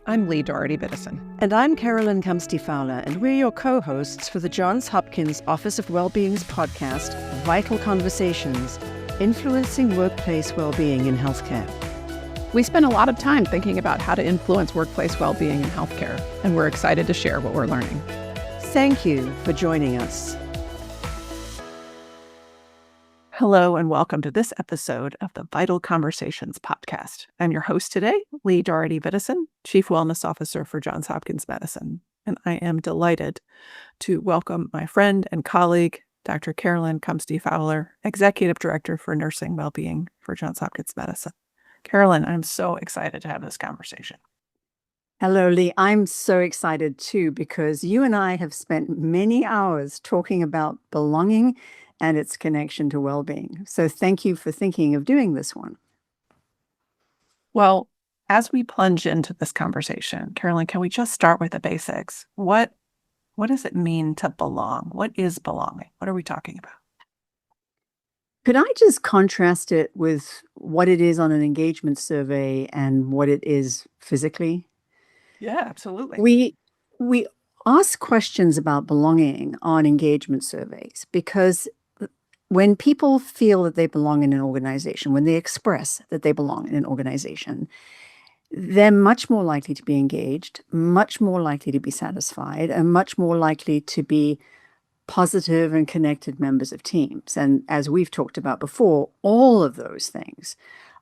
I'm Lee Doherty Biddison. And I'm Carolyn Kamsty Fowler, and we're your co-hosts for the Johns Hopkins Office of Wellbeing's podcast, Vital Conversations, Influencing Workplace Wellbeing in Healthcare. We spend a lot of time thinking about how to influence workplace well-being in healthcare, and we're excited to share what we're learning. Thank you for joining us. Hello, and welcome to this episode of the Vital Conversations podcast. I'm your host today, Lee Doherty Biddison, Chief Wellness Officer for Johns Hopkins Medicine. And I am delighted to welcome my friend and colleague, Dr. Carolyn Kamsty Fowler, Executive Director for Nursing Wellbeing for Johns Hopkins Medicine. Carolyn, I'm so excited to have this conversation. Hello, Lee. I'm so excited too, because you and I have spent many hours talking about belonging and its connection to well-being. So thank you for thinking of doing this one. Well, as we plunge into this conversation, Carolyn, can we just start with the basics? What does it mean to belong? What is belonging? What are we talking about? Could I just contrast it with what it is on an engagement survey and what it is physically? Yeah, absolutely. We ask questions about belonging on engagement surveys because when people feel that they belong in an organization, when they express that they belong in an organization, they're much more likely to be engaged, much more likely to be satisfied, and much more likely to be positive and connected members of teams. And as we've talked about before, all of those things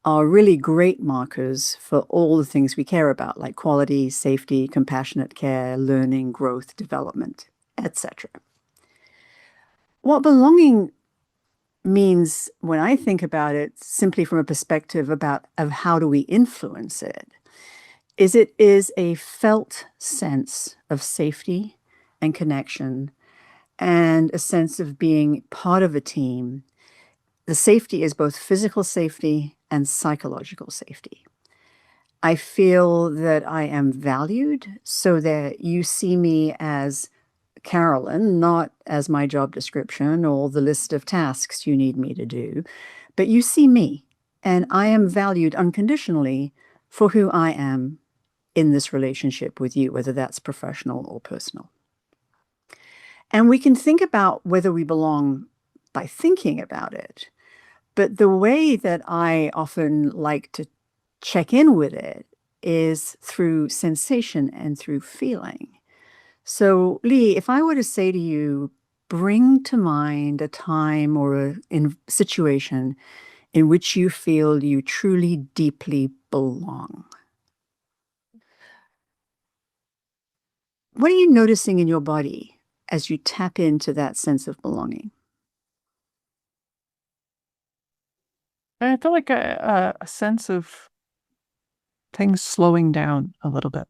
are really great markers for all the things we care about, like quality, safety, compassionate care, learning, growth, development, etc. What belonging means, when I think about it simply from a perspective of how do we influence it is a felt sense of safety and connection and a sense of being part of a team. The safety is both physical safety and psychological safety. I feel that I am valued, so that you see me as Carolyn, not as my job description or the list of tasks you need me to do, but you see me, and I am valued unconditionally for who I am in this relationship with you, whether that's professional or personal. And we can think about whether we belong by thinking about it, but the way that I often like to check in with it is through sensation and through feeling. So, Lee, if I were to say to you, bring to mind a time or a situation in which you feel you truly, deeply belong. What are you noticing in your body as you tap into that sense of belonging? I feel like a sense of things slowing down a little bit.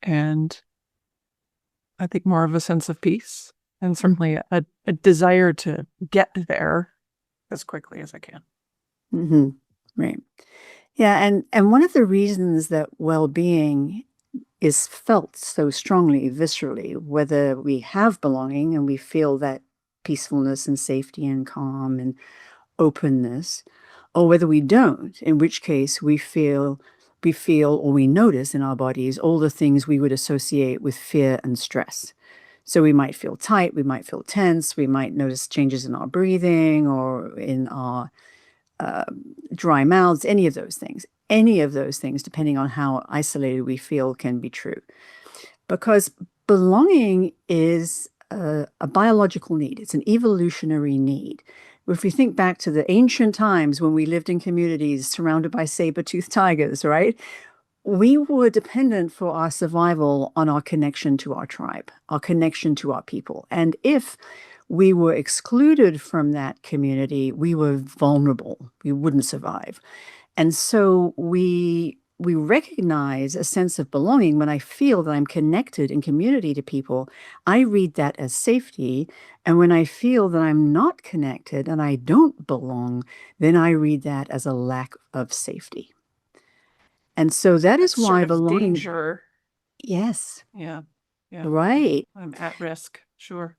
And I think more of a sense of peace and certainly a desire to get there as quickly as I can. Mm-hmm. Right. Yeah, and one of the reasons that well-being is felt so strongly, viscerally, whether we have belonging and we feel that peacefulness and safety and calm and openness, or whether we don't, in which case we feel or we notice in our bodies all the things we would associate with fear and stress. So we might feel tight, we might feel tense, we might notice changes in our breathing or in our dry mouths, any of those things. Any of those things, depending on how isolated we feel, can be true. Because belonging is a biological need. It's an evolutionary need. If we think back to the ancient times when we lived in communities surrounded by saber-toothed tigers, right? We were dependent for our survival on our connection to our tribe, our connection to our people. And if we were excluded from that community, we were vulnerable. We wouldn't survive. And so we recognize a sense of belonging when I feel that I'm connected in community to people. I read that as safety. And when I feel that I'm not connected and I don't belong, then I read that as a lack of safety. And so that is why sort of belonging. danger. Yes. Yeah. Right. I'm at risk. Sure.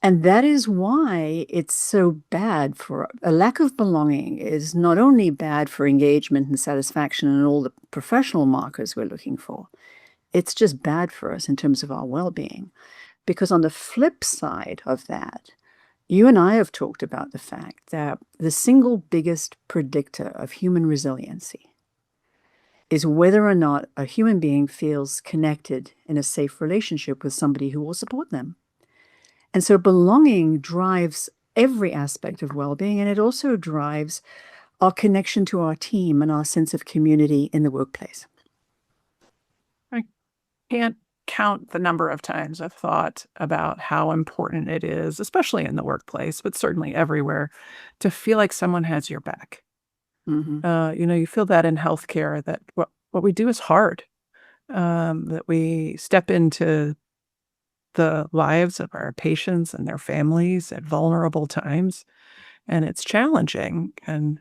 And that is why it's so bad for a lack of belonging is not only bad for engagement and satisfaction and all the professional markers we're looking for, it's just bad for us in terms of our well-being. Because on the flip side of that, you and I have talked about the fact that the single biggest predictor of human resiliency is whether or not a human being feels connected in a safe relationship with somebody who will support them. And so belonging drives every aspect of well-being, and it also drives our connection to our team and our sense of community in the workplace. I can't count the number of times I've thought about how important it is, especially in the workplace, but certainly everywhere, to feel like someone has your back. Mhm. You feel that in healthcare that what we do is hard, that we step into the lives of our patients and their families at vulnerable times, and it's challenging. And,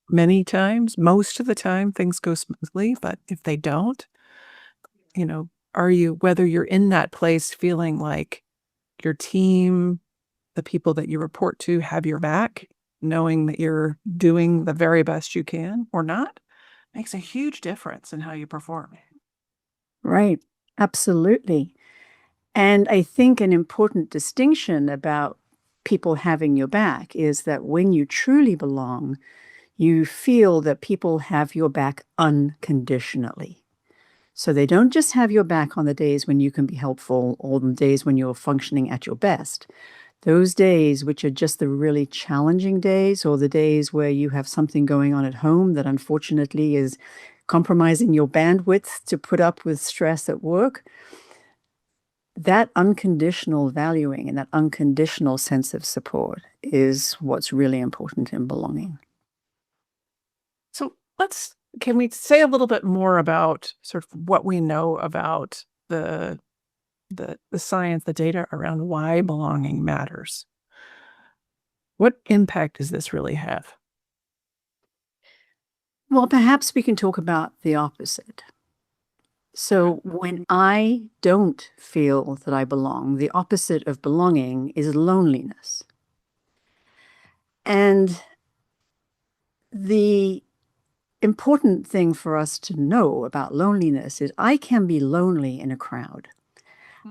many times, most of the time, things go smoothly, but if they don't, whether you're in that place feeling like your team, the people that you report to have your back, knowing that you're doing the very best you can or not, makes a huge difference in how you perform. Right. Absolutely. And I think an important distinction about people having your back is that when you truly belong, you feel that people have your back unconditionally. So they don't just have your back on the days when you can be helpful or the days when you're functioning at your best. Those days, which are just the really challenging days, or the days where you have something going on at home that unfortunately is compromising your bandwidth to put up with stress at work, that unconditional valuing and that unconditional sense of support is what's really important in belonging. So can we say a little bit more about sort of what we know about the science, the data around why belonging matters? What impact does this really have? Well, perhaps we can talk about the opposite. So when I don't feel that I belong, the opposite of belonging is loneliness. And the important thing for us to know about loneliness is I can be lonely in a crowd.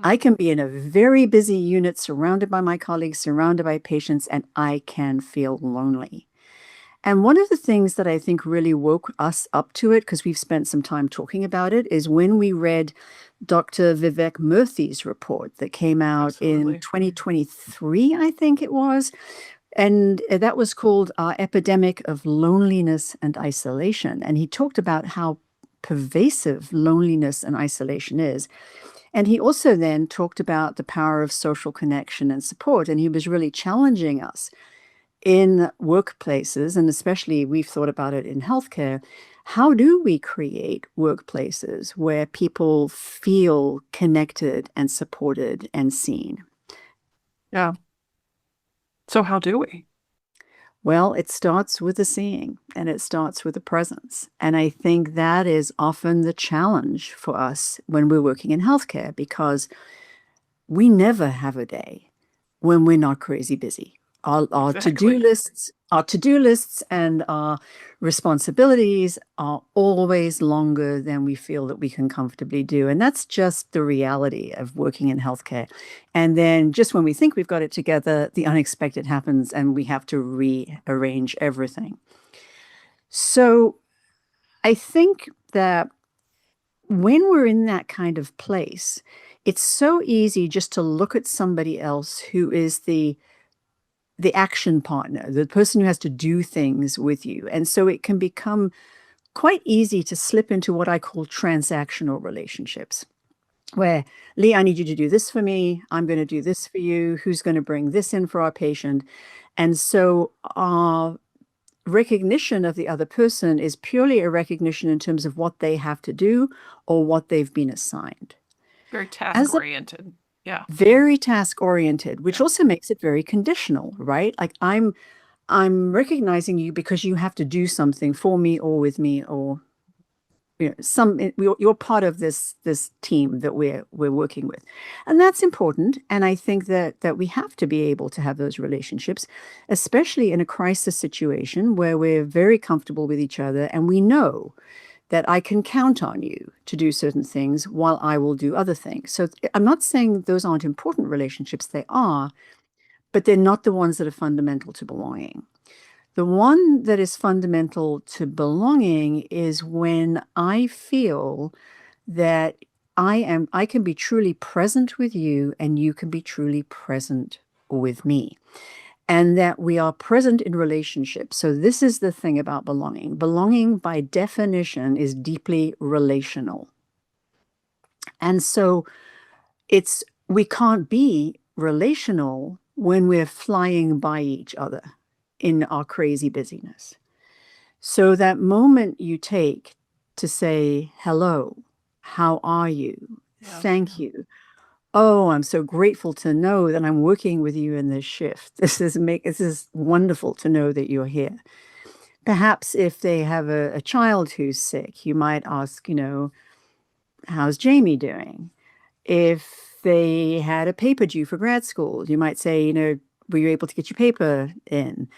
I can be in a very busy unit surrounded by my colleagues, surrounded by patients, and I can feel lonely. And one of the things that I think really woke us up to it, because we've spent some time talking about it, is when we read Dr. Vivek Murthy's report that came out Absolutely. in 2023, I think it was. And that was called Epidemic of Loneliness and Isolation. And he talked about how pervasive loneliness and isolation is. And he also then talked about the power of social connection and support. And he was really challenging us in workplaces, and especially we've thought about it in healthcare. How do we create workplaces where people feel connected and supported and seen? Yeah. So how do we? Well, it starts with the seeing and it starts with the presence. And I think that is often the challenge for us when we're working in healthcare, because we never have a day when we're not crazy busy. Our to-do Exactly. lists, our to-do lists and our responsibilities are always longer than we feel that we can comfortably do. And that's just the reality of working in healthcare. And then just when we think we've got it together, the unexpected happens and we have to rearrange everything. So I think that when we're in that kind of place, it's so easy just to look at somebody else who is the action partner, the person who has to do things with you. And so it can become quite easy to slip into what I call transactional relationships, where, Lee, I need you to do this for me. I'm going to do this for you. Who's going to bring this in for our patient? And so our recognition of the other person is purely a recognition in terms of what they have to do or what they've been assigned. Very As task a oriented. Yeah. very task oriented, which Yeah. also makes it very conditional, right? Like I'm recognizing you because you have to do something for me or with me or you're part of this team that we're working with, and that's important. And I think that we have to be able to have those relationships, especially in a crisis situation where we're very comfortable with each other and we know that I can count on you to do certain things while I will do other things. So I'm not saying those aren't important relationships, they are, but they're not the ones that are fundamental to belonging. The one that is fundamental to belonging is when I feel that I can be truly present with you and you can be truly present with me, and that we are present in relationships. So this is the thing about belonging. Belonging by definition is deeply relational. And so we can't be relational when we're flying by each other in our crazy busyness. So that moment you take to say, hello, how are you? Yeah. Thank you. Oh, I'm so grateful to know that I'm working with you in this shift. This is wonderful to know that you're here. Perhaps if they have a child who's sick, you might ask, how's Jamie doing? If they had a paper due for grad school, you might say, were you able to get your paper in?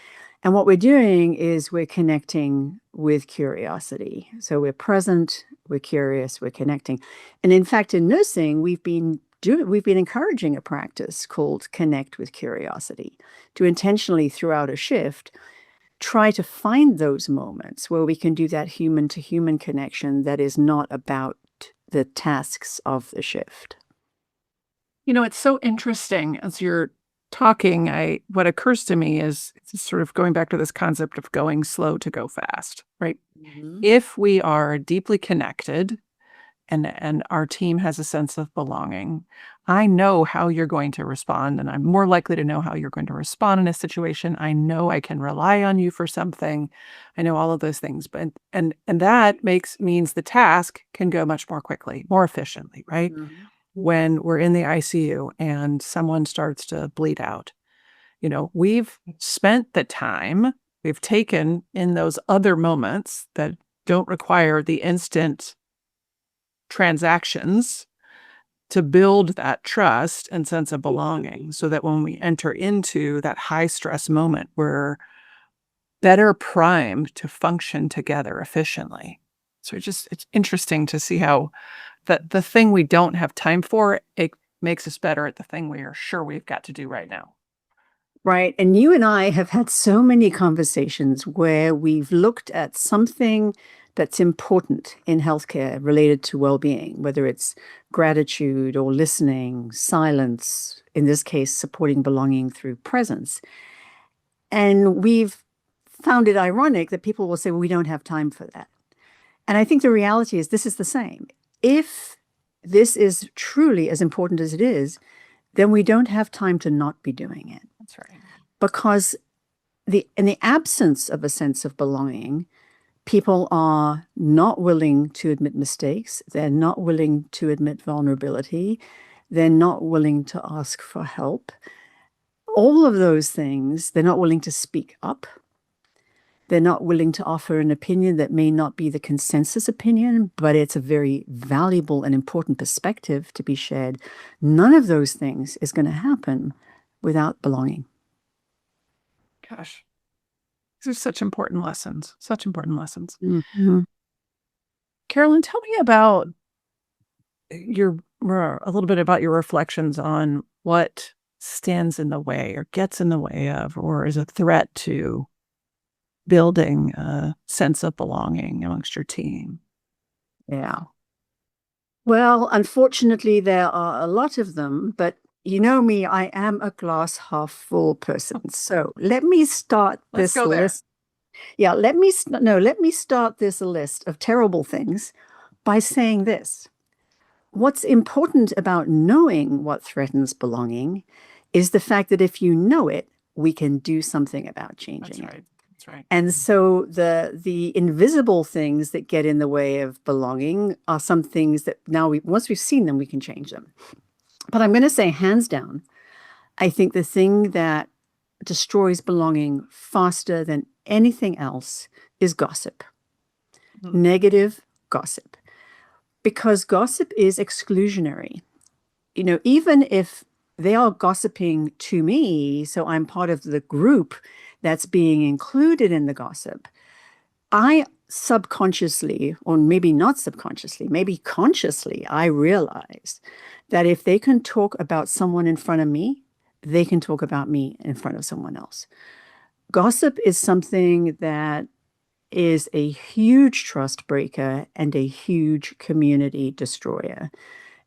And what we're doing is we're connecting with curiosity. So we're present, we're curious, we're connecting. And in fact, in nursing, we've been encouraging a practice called Connect with Curiosity to intentionally, throughout a shift, try to find those moments where we can do that human to human connection that is not about the tasks of the shift. It's so interesting as you're talking. What occurs to me is it's sort of going back to this concept of going slow to go fast, right? Mm-hmm. If we are deeply connected and our team has a sense of belonging, I know how you're going to respond, and I'm more likely to know how you're going to respond in a situation. I know I can rely on you for something. I know all of those things, but and that means the task can go much more quickly, more efficiently, right? Mm-hmm. When we're in the ICU and someone starts to bleed out, we've spent the time we've taken in those other moments that don't require the instant transactions to build that trust and sense of belonging, so that when we enter into that high stress moment, we're better primed to function together efficiently. So it's interesting to see how the thing we don't have time for, it makes us better at the thing we are sure we've got to do right now. Right. And you and I have had so many conversations where we've looked at something that's important in healthcare related to well-being, whether it's gratitude or listening, silence, in this case, supporting belonging through presence. And we've found it ironic that people will say, well, we don't have time for that. And I think the reality is this is the same. If this is truly as important as it is, then we don't have time to not be doing it. That's right. Because in the absence of a sense of belonging, people are not willing to admit mistakes. They're not willing to admit vulnerability. They're not willing to ask for help. All of those things, they're not willing to speak up. They're not willing to offer an opinion that may not be the consensus opinion, but it's a very valuable and important perspective to be shared. None of those things is going to happen without belonging. Gosh, these are such important lessons, such important lessons. Mm-hmm. Carolyn, tell me about a little bit about your reflections on what stands in the way or gets in the way of, or is a threat to building a sense of belonging amongst your team. Yeah. Well, unfortunately, there are a lot of them, but you know me, I am a glass half full person. So let me start Let's this go there. list. Yeah, let me start this list of terrible things by saying this. What's important about knowing what threatens belonging is the fact that if you know it, we can do something about changing it. That's right. And so the invisible things that get in the way of belonging are some things that now once we've seen them, we can change them. But I'm going to say hands down, I think the thing that destroys belonging faster than anything else is gossip. Mm-hmm. Negative, gossip because gossip is exclusionary. Even if they are gossiping to me, so I'm part of the group that's being included in the gossip, I subconsciously, or maybe not subconsciously, maybe consciously, I realize that if they can talk about someone in front of me, they can talk about me in front of someone else. Gossip is something that is a huge trust breaker and a huge community destroyer.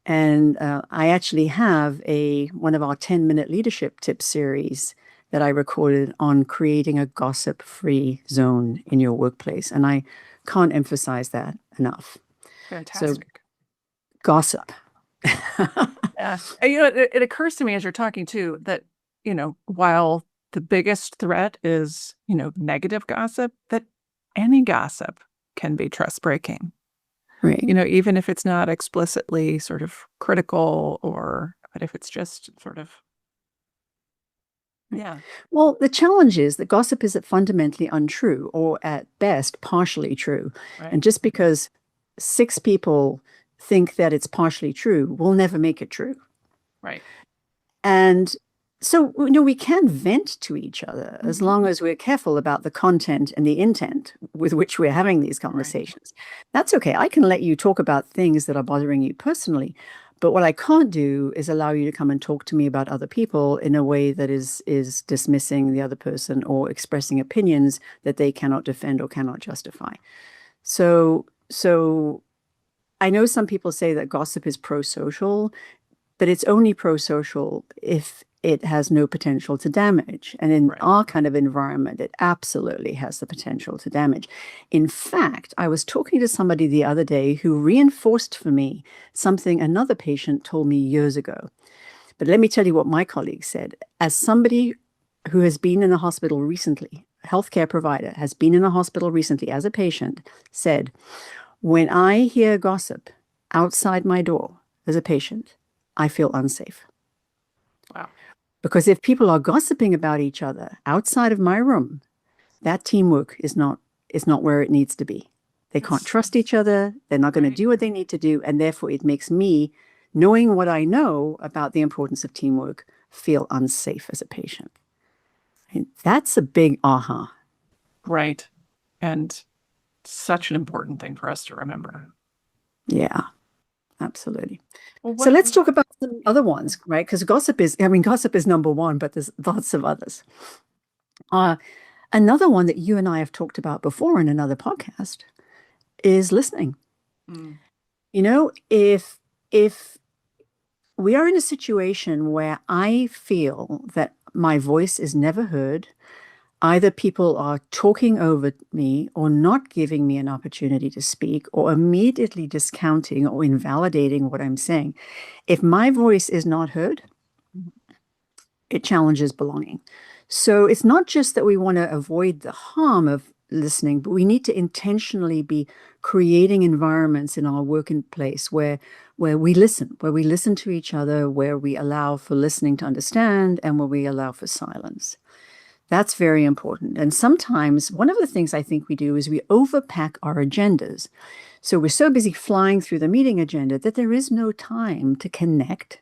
And I actually have one of our 10-minute leadership tip series that I recorded on creating a gossip-free zone in your workplace. And I can't emphasize that enough. So Fantastic. gossip. Yeah. And, it occurs to me as you're talking too that, while the biggest threat is, negative gossip, that any gossip can be trust breaking. Right. Even if it's not explicitly sort of critical but if it's just sort of, yeah. Well, the challenge is that gossip is fundamentally untrue, or at best, partially true. Right. And just because 6 people think that it's partially true, will never make it true. Right. And so, we can vent to each other as long as we're careful about the content and the intent with which we're having these conversations. That's okay. I can let you talk about things that are bothering you personally. But what I can't do is allow you to come and talk to me about other people in a way that is dismissing the other person or expressing opinions that they cannot defend or cannot justify. So I know some people say that gossip is pro-social, but it's only pro-social if it has no potential to damage. And in our kind of environment, it absolutely has the potential to damage. In fact, I was talking to somebody the other day who reinforced for me something another patient told me years ago. But let me tell you what my colleague said. As somebody who has been in the hospital recently, a healthcare provider has been in the hospital recently as a patient, said, when I hear gossip outside my door as a patient, I feel unsafe. Wow. Because if people are gossiping about each other outside of my room, that teamwork is not where it needs to be. They can't trust each other. They're not going to do what they need to do. And therefore, it makes me, knowing what I know about the importance of teamwork, feel unsafe as a patient. And that's a big aha. Right. And such an important thing for us to remember. Yeah. Absolutely. So let's talk about some other ones, right? Because gossip is number one, but there's lots of others. Another one that you and I have talked about before in another podcast is listening. If we are in a situation where I feel that my voice is never heard, either people are talking over me or not giving me an opportunity to speak or immediately discounting or invalidating what I'm saying. If my voice is not heard, it challenges belonging. So it's not just that we want to avoid the harm of listening, but we need to intentionally be creating environments in our working place where we listen to each other, where we allow for listening to understand, and where we allow for silence. That's very important. And sometimes one of the things I think we do is we overpack our agendas. So we're so busy flying through the meeting agenda that there is no time to connect,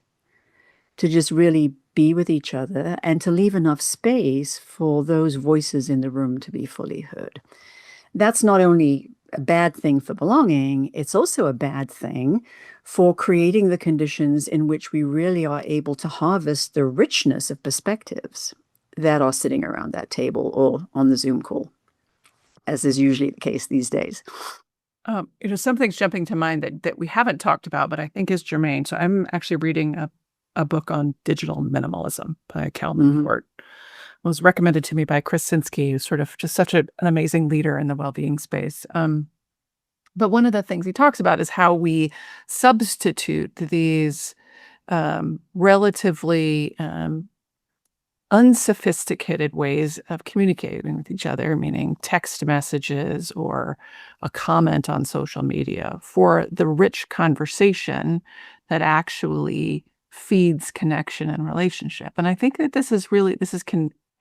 to just really be with each other, and to leave enough space for those voices in the room to be fully heard. That's not only a bad thing for belonging, it's also a bad thing for creating the conditions in which we really are able to harvest the richness of perspectives that are sitting around that table or on the Zoom call, as is usually the case these days. Something's jumping to mind that we haven't talked about, but I think is germane. So I'm actually reading a book on digital minimalism by Cal Newport. It was recommended to me by Chris Sinsky, who's sort of just such an amazing leader in the well-being space. But one of the things he talks about is how we substitute these relatively unsophisticated ways of communicating with each other, meaning text messages or a comment on social media, for the rich conversation that actually feeds connection and relationship. And I think that this is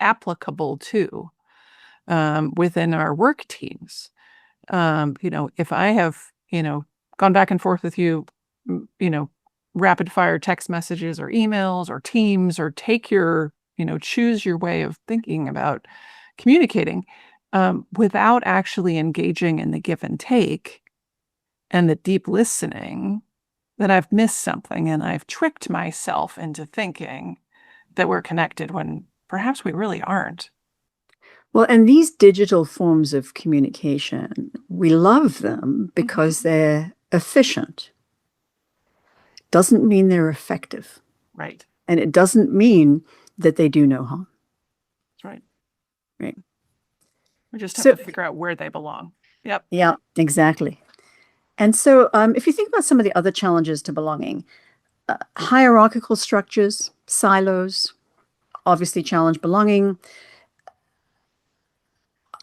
applicable too within our work teams. If I have gone back and forth with you, rapid fire text messages or emails or Teams, or choose your way of thinking about communicating, without actually engaging in the give and take and the deep listening, that I've missed something and I've tricked myself into thinking that we're connected when perhaps we really aren't. Well, and these digital forms of communication, we love them because they're efficient. Doesn't mean they're effective. Right. And it doesn't mean that they do no harm. That's right. Right. We just have So- to figure out where they belong. Yep. Yeah, exactly. And so if you think about some of the other challenges to belonging, hierarchical structures, silos, obviously challenge belonging.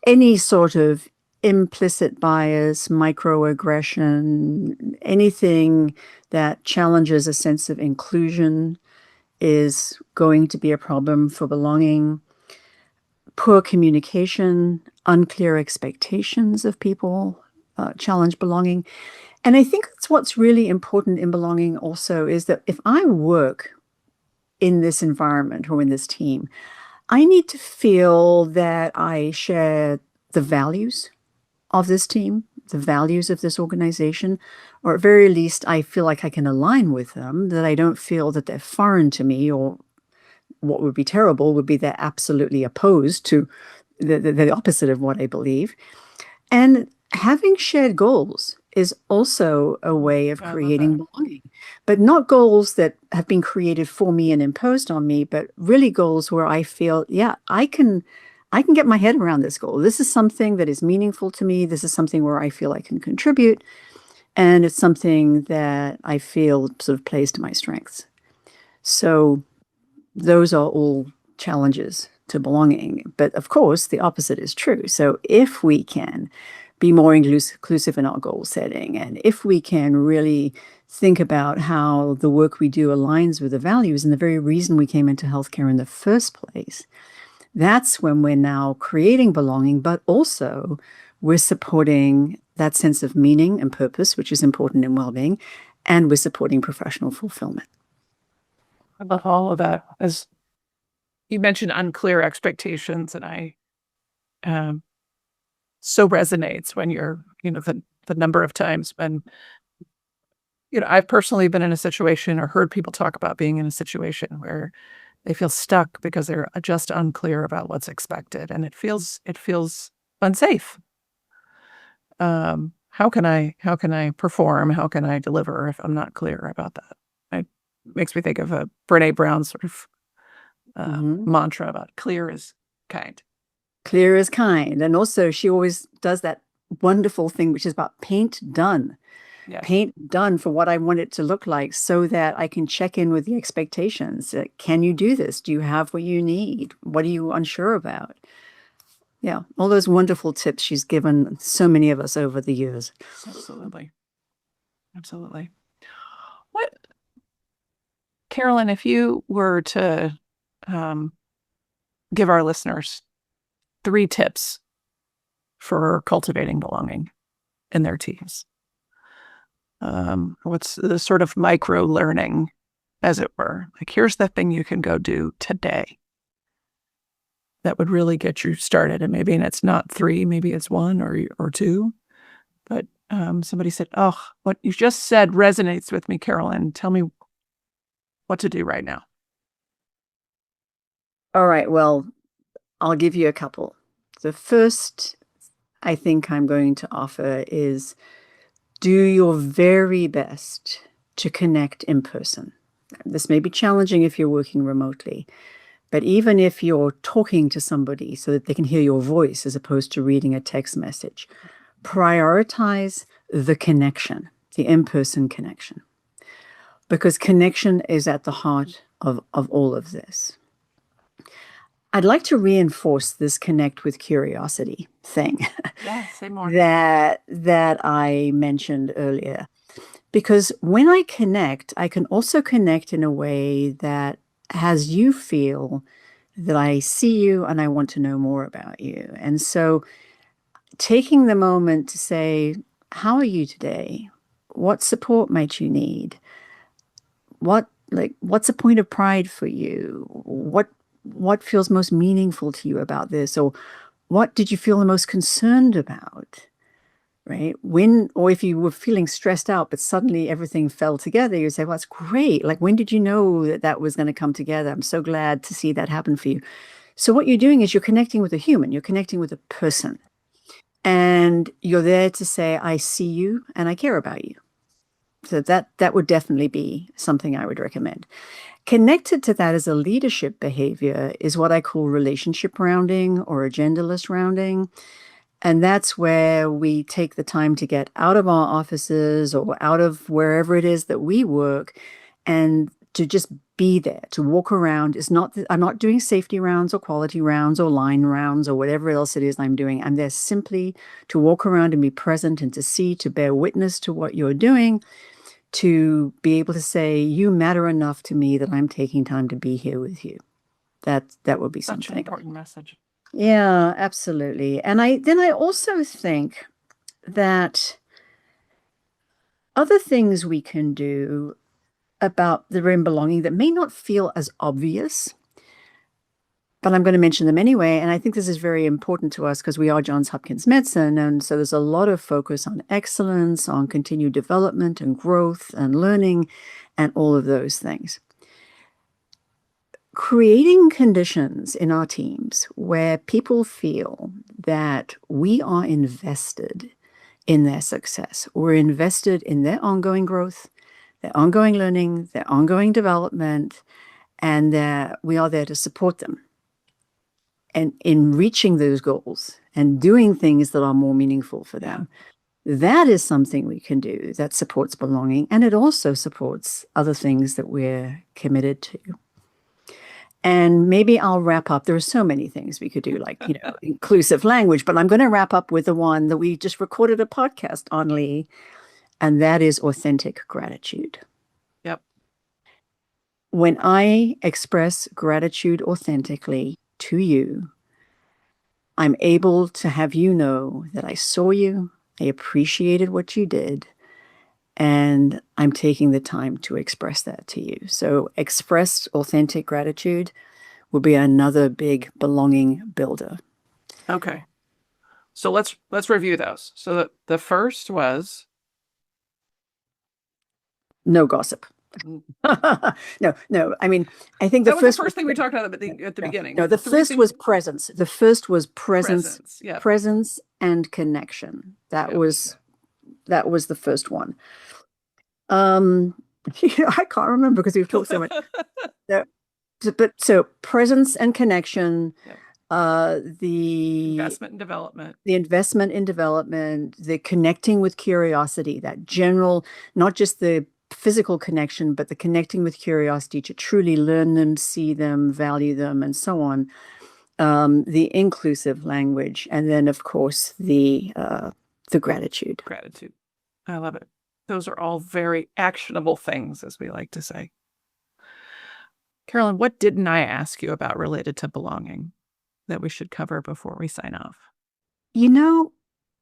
Any sort of implicit bias, microaggression, anything that challenges a sense of inclusion is going to be a problem for belonging. Poor communication, unclear expectations of people challenge belonging. And I think that's what's really important in belonging also, is that if I work in this environment or in this team, I need to feel that I share the values of this team, the values of this organization, or at very least, I feel like I can align with them, that I don't feel that they're foreign to me, or what would be terrible would be they're absolutely opposed to the opposite of what I believe. And having shared goals is also a way of I love creating that. belonging, but not goals that have been created for me and imposed on me, but really goals where I feel, yeah, I can get my head around this goal. This is something that is meaningful to me. This is something where I feel I can contribute. And it's something that I feel sort of plays to my strengths. So those are all challenges to belonging. But of course, the opposite is true. So if we can be more inclusive in our goal setting, and if we can really think about how the work we do aligns with the values and the very reason we came into healthcare in the first place, that's when we're now creating belonging, but also we're supporting that sense of meaning and purpose, which is important in well-being, and we're supporting professional fulfillment. I love all of that. As you mentioned, unclear expectations, and I so resonates when you're, the number of times when, I've personally been in a situation or heard people talk about being in a situation where they feel stuck because they're just unclear about what's expected, and it feels unsafe. How can I perform? How can I deliver if I'm not clear about that? It makes me think of a Brene Brown sort of mantra about clear is kind. Clear is kind. And also, she always does that wonderful thing, which is about paint done. Yes. Paint done for what I want it to look like, so that I can check in with the expectations. Can you do this? Do you have what you need? What are you unsure about? Yeah, all those wonderful tips she's given so many of us over the years. Absolutely. Absolutely. Carolyn, if you were to give our listeners 3 tips for cultivating belonging in their teams, what's the sort of micro learning, as it were? Like, here's the thing you can go do today that would really get you started. And maybe it's not 3, maybe it's 1 or 2. But somebody said, "Oh, what you just said resonates with me, Carolyn. Tell me what to do right now." All right, well, I'll give you a couple. The first I think I'm going to offer is do your very best to connect in person. This may be challenging if you're working remotely, but even if you're talking to somebody so that they can hear your voice as opposed to reading a text message, prioritize the connection, the in-person connection, because connection is at the heart of all of this. I'd like to reinforce this connect with curiosity thing Yeah, say more. that I mentioned earlier. Because when I connect, I can also connect in a way that has you feel that I see you and I want to know more about you. And so taking the moment to say, how are you today? What support might you need? What's a point of pride for you? What feels most meaningful to you about this? Or what did you feel the most concerned about? Right? Or if you were feeling stressed out, but suddenly everything fell together, you say, well, that's great. Like, when did you know that that was going to come together? I'm so glad to see that happen for you. So what you're doing is you're connecting with a human, you're connecting with a person, and you're there to say, I see you and I care about you. So that would definitely be something I would recommend. Connected to that as a leadership behavior is what I call relationship rounding or agendaless rounding. And that's where we take the time to get out of our offices or out of wherever it is that we work and to just be there, to walk around. I'm not doing safety rounds or quality rounds or line rounds or whatever else it is I'm doing. I'm there simply to walk around and be present and to see, to bear witness to what you're doing, to be able to say, you matter enough to me that I'm taking time to be here with you. That would be Such an something. important message. Yeah, absolutely. And I also think that other things we can do about the room belonging that may not feel as obvious, but I'm going to mention them anyway. And I think this is very important to us because we are Johns Hopkins Medicine. And so there's a lot of focus on excellence, on continued development and growth and learning and all of those things. Creating conditions in our teams where people feel that we are invested in their success, we're invested in their ongoing growth, their ongoing learning, their ongoing development, and that we are there to support them and in reaching those goals and doing things that are more meaningful for them. That is something we can do that supports belonging, and it also supports other things that we're committed to. And maybe I'll wrap up. There are so many things we could do, like, inclusive language, but I'm going to wrap up with the one that we just recorded a podcast on, Lee, and that is authentic gratitude. Yep. When I express gratitude authentically to you, I'm able to have you know that I saw you, I appreciated what you did, and I'm taking the time to express that to you. So express authentic gratitude will be another big belonging builder. Okay. So let's review those. So the first was no gossip. No. I mean, I think that was the first thing we talked about at the beginning. No, the first was presence. The first was presence. Yeah. Presence and connection. That was the first one. I can't remember because we've talked so much. So presence and connection. Yep. The investment in development, the connecting with curiosity, that general, not just the physical connection, but the connecting with curiosity to truly learn them, see them, value them, and so on. The inclusive language, and then of course the gratitude. I love it. Those are all very actionable things, as we like to say. Carolyn, what didn't I ask you about related to belonging that we should cover before we sign off?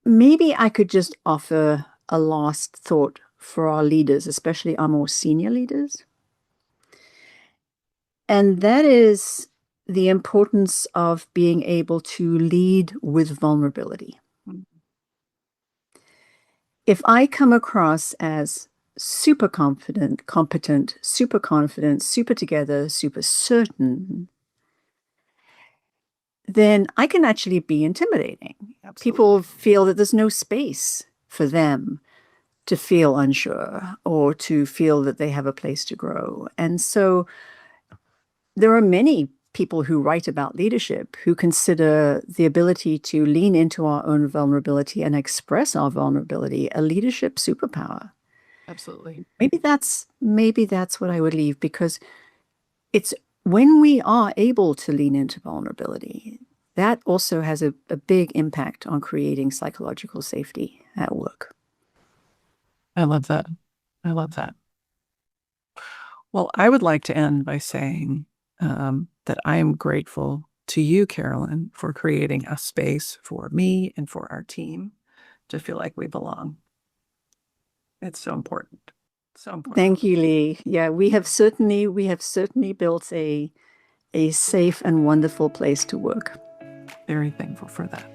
Maybe I could just offer a last thought for our leaders, especially our more senior leaders. And that is the importance of being able to lead with vulnerability. Mm-hmm. If I come across as super confident, competent, super confident, super together, super certain, then I can actually be intimidating. Absolutely. People feel that there's no space for them to feel unsure or to feel that they have a place to grow. And so there are many people who write about leadership who consider the ability to lean into our own vulnerability and express our vulnerability a leadership superpower. Absolutely. Maybe that's what I would leave, because it's when we are able to lean into vulnerability, that also has a big impact on creating psychological safety at work. I love that. Well, I would like to end by saying that I am grateful to you, Carolyn, for creating a space for me and for our team to feel like we belong. It's so important. So important. Thank you, Lee. Yeah, we have certainly built a safe and wonderful place to work. Very thankful for that.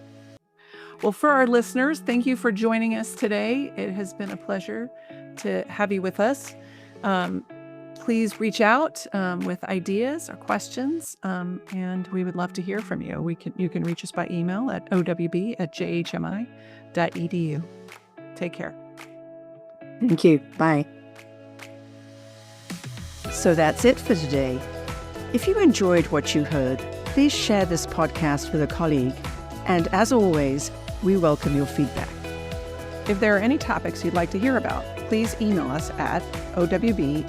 Well, for our listeners, thank you for joining us today. It has been a pleasure to have you with us. Please reach out with ideas or questions, and we would love to hear from you. You can reach us by email at owb@jhmi.edu. Take care. Thank you. Bye. So that's it for today. If you enjoyed what you heard, please share this podcast with a colleague. And as always, we welcome your feedback. If there are any topics you'd like to hear about, please email us at owb@jhmi.edu.